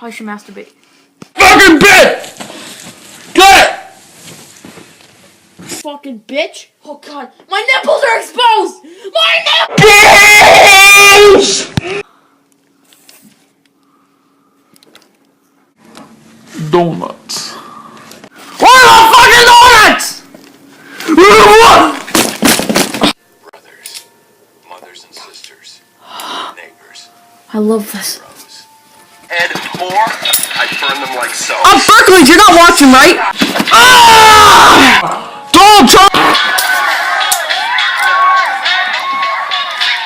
I should masturbate. Fucking bitch! Get it! Fucking bitch! Oh god, my nipples are exposed! My Balls! Donuts. What the fucking donuts? Brothers, mothers and sisters, neighbors, I love this. and more, I burn them like so. Berkeley, you're not watching, right? Donald Trump!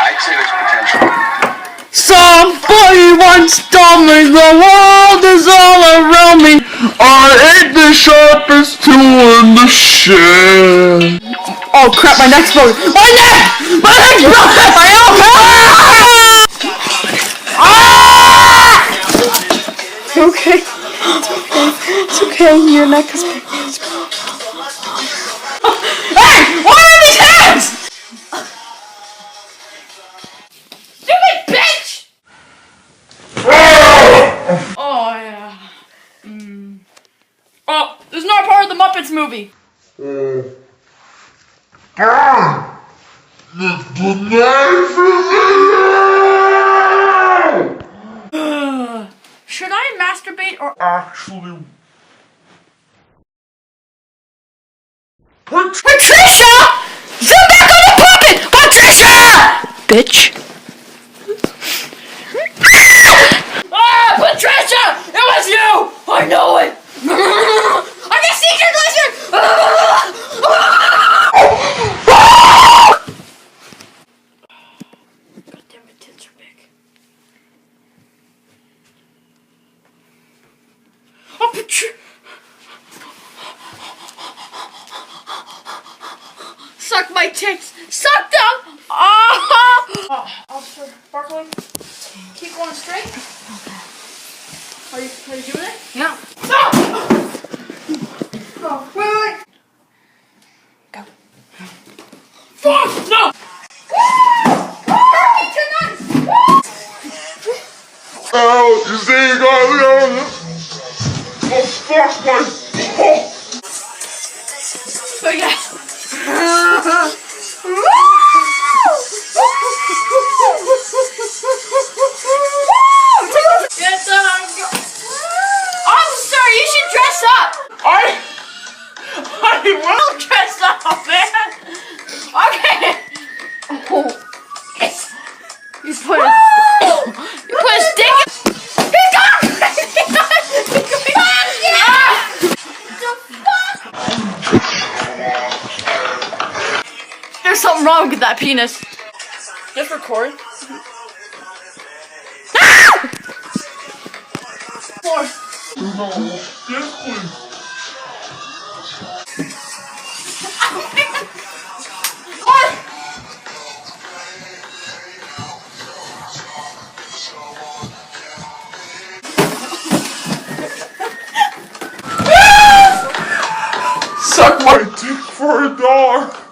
I'd say there's potential. Somebody once told me the world is all around me. I ain't the sharpest tool in the shed. Oh crap, my neck's broken. My neck! My neck's broken! My elbow! Okay. It's okay. Your neck is broken. Hey! What are these hands? Stupid bitch! Oh yeah. Oh, this is not part of the Muppets movie. Should I masturbate or Actually, Patricia! Zoom back on the puppet! Patricia! Bitch. Ah! Patricia! It was you! I know it! I can see your laser! God damn it, tits are big. Oh, Patricia! Suck my tits! Suck them! Officer Barkley, keep going straight. Okay. Are you doing it? Yeah. No! Oh, wait. Go. Fuck! No! oh, you see, you got oh, fuck my Oh, yeah. Officer, you should dress up. I will. Dress up, man. Okay. Oh, yes. You put a stick. He's gone. There's something wrong with that penis. Just record. Floor. Suck my dick for a dog.